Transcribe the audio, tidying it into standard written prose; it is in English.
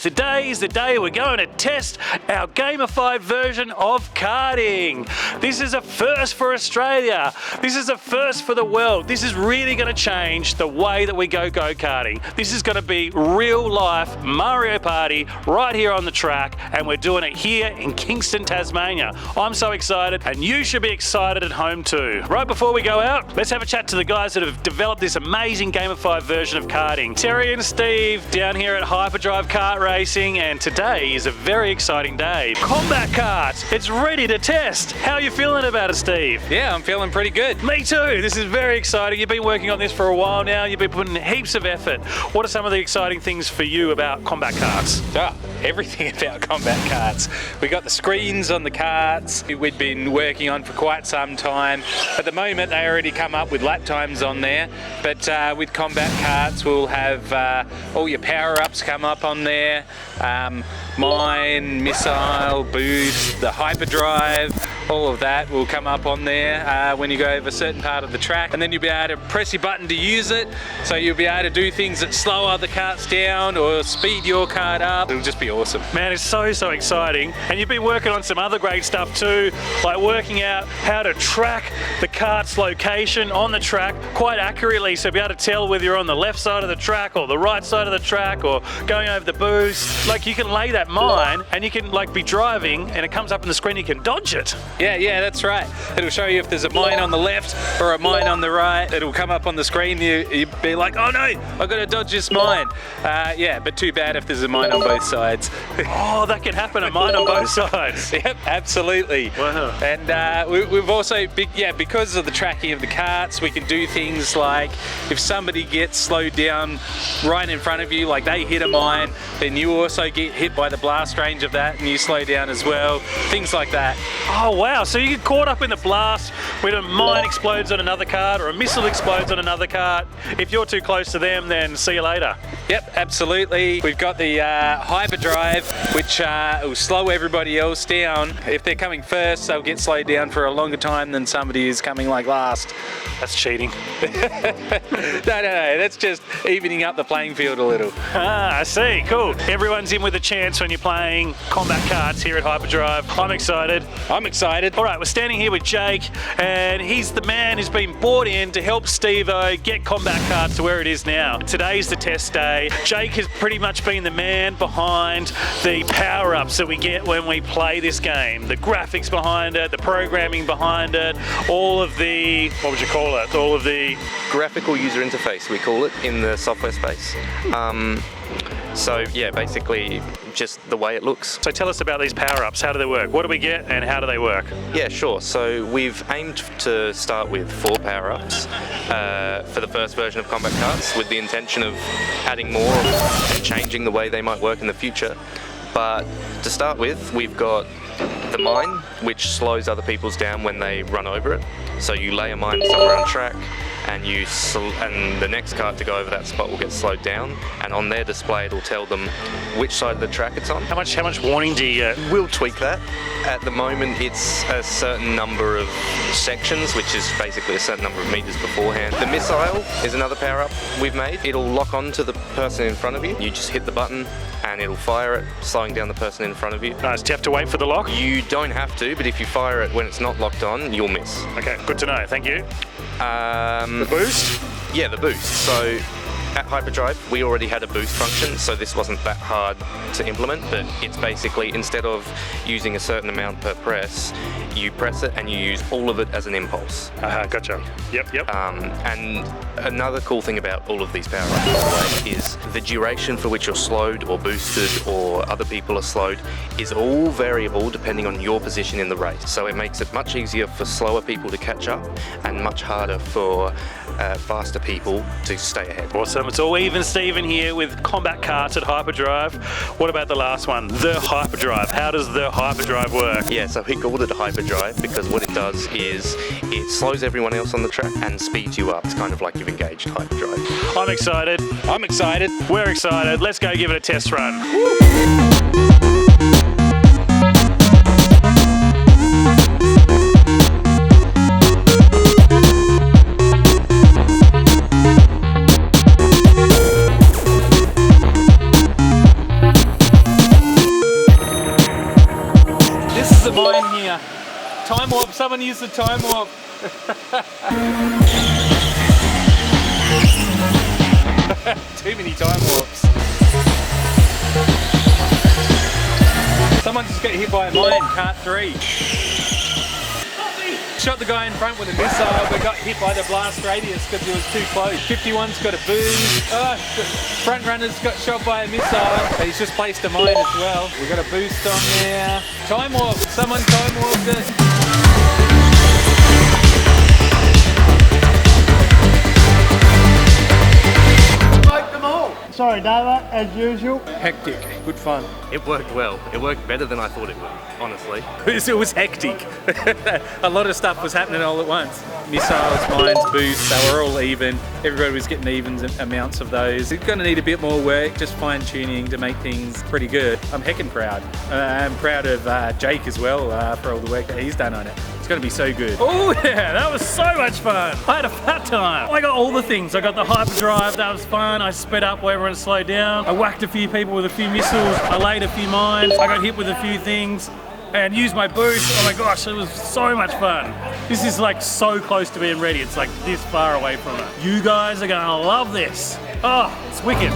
Today is the day we're going to test our gamified version of karting. This is a first for Australia. This is a first for the world. This is really going to change the way that we go-karting. This is going to be real life Mario Party right here on the track, and we're doing it here in Kingston, Tasmania. I'm so excited, and you should be excited at home too. Right before we go out, let's have a chat to the guys that have developed this amazing gamified version of karting. Terry and Steve down here at Hyperdrive Kart Racing, and today is a very exciting day. Kombat Karts, it's ready to test. How are you feeling about it, Steve? Yeah, I'm feeling pretty good. Me too. This is very exciting. You've been working on this for a while now. You've been putting heaps of effort. What are some of the exciting things for you about Kombat Karts? Everything about Kombat Karts. We got the screens on the karts we'd been working on for quite some time. At the moment, they already come up with lap times on there, but with Kombat Karts, we'll have all your power-ups come up on there. Mine, missile, boost, the hyperdrive, all of that will come up on there when you go over a certain part of the track, and then you'll be able to press your button to use it, so you'll be able to do things that slow other karts down or speed your kart up. It'll just be awesome. Man, it's so exciting. And you've been working on some other great stuff too, like working out how to track the kart's location on the track quite accurately, so be able to tell whether you're on the left side of the track or the right side of the track or going over the boost. Like, you can lay that mine and you can like be driving and it comes up on the screen, you can dodge it. Yeah, that's right. It'll show you if there's a mine on the left or a mine on the right. It'll come up on the screen. You'll be like, oh no, I've got to dodge this mine. Yeah, but too bad if there's a mine on both sides. Oh, that can happen, a mine on both sides. Yep, absolutely. Wow. And we've also, because of the tracking of the karts, we can do things like if somebody gets slowed down right in front of you, like they hit a mine, then you also get hit by the blast range of that and you slow down as well. Things like that. Oh wow, so you get caught up in the blast when a mine explodes on another kart or a missile explodes on another kart. If you're too close to them, then see you later. Yep, absolutely. We've got the hyperdrive, which will slow everybody else down. If they're coming first, they'll get slowed down for a longer time than somebody who's coming like last. That's cheating. No, that's just evening up the playing field a little. I see, cool. Everyone's in with a chance when you're playing Kombat Karts here at Hyperdrive. I'm excited. I'm excited. All right, we're standing here with Jake, and he's the man who's been brought in to help Steve-O get Kombat Karts to where it is now. Today's the test day. Jake has pretty much been the man behind the power-ups that we get when we play this game. The graphics behind it, the programming behind it, all of the, what would you call it? All of the graphical user interface, we call it in the software space. So yeah, basically just the way it looks. So tell us about these power-ups. How do they work? What do we get and how do they work? Yeah, sure. So we've aimed to start with 4 power-ups for the first version of Kombat Karts, with the intention of adding more and changing the way they might work in the future. But to start with, we've got the mine, which slows other people's down when they run over it. So you lay a mine somewhere on track, and the next kart to go over that spot will get slowed down, and on their display it'll tell them which side of the track it's on. How much warning do you get? We'll tweak that. At the moment it's a certain number of sections, which is basically a certain number of meters beforehand. The missile is another power-up we've made. It'll lock on to the person in front of you. You just hit the button and it'll fire it, slowing down the person in front of you. Nice. Do you have to wait for the lock? You don't have to, but if you fire it when it's not locked on, you'll miss. Okay, good to know. Thank you. The boost? Yeah, the boost. So at Hyperdrive, we already had a boost function, so this wasn't that hard to implement, but it's basically, instead of using a certain amount per press, you press it and you use all of it as an impulse. Gotcha. Yep. And another cool thing about all of these power-ups, by the way, is the duration for which you're slowed or boosted or other people are slowed is all variable depending on your position in the race. So it makes it much easier for slower people to catch up and much harder for faster people to stay ahead. Awesome. It's all even Steven here with Kombat Karts at Hyperdrive. What about the last one, the Hyperdrive? How does the Hyperdrive work? Yeah, so we called it a Hyperdrive because what it does is it slows everyone else on the track and speeds you up. It's kind of like you've engaged Hyperdrive. I'm excited. I'm excited. We're excited. Let's go give it a test run. Woo! mine here. Time warp, someone use the time warp. Too many time warps. Someone just got hit by a mine, kart 3. Shot the guy in front with a missile, but got hit by the blast radius because he was too close. 51's got a boost. Front runner's got shot by a missile, but he's just placed a mine as well. We got a boost on there. Time warp, someone time warped it. Sorry, Dava, as usual. Hectic, good fun. It worked well. It worked better than I thought it would, honestly. It was hectic. A lot of stuff was happening all at once. Missiles, mines, boosts, they were all even. Everybody was getting even amounts of those. It's going to need a bit more work, just fine tuning to make things pretty good. I'm heckin' proud. I'm proud of Jake as well for all the work that he's done on it. It's going to be so good. Oh yeah, that was so much fun. I had a fat time. I got all the things. I got the hyperdrive, that was fun. I sped up where everyone slowed down. I whacked a few people with a few missiles. I laid a few mines. I got hit with a few things and used my boost. Oh my gosh, it was so much fun. This is like so close to being ready. It's like this far away from it. You guys are gonna love this. Oh, it's wicked.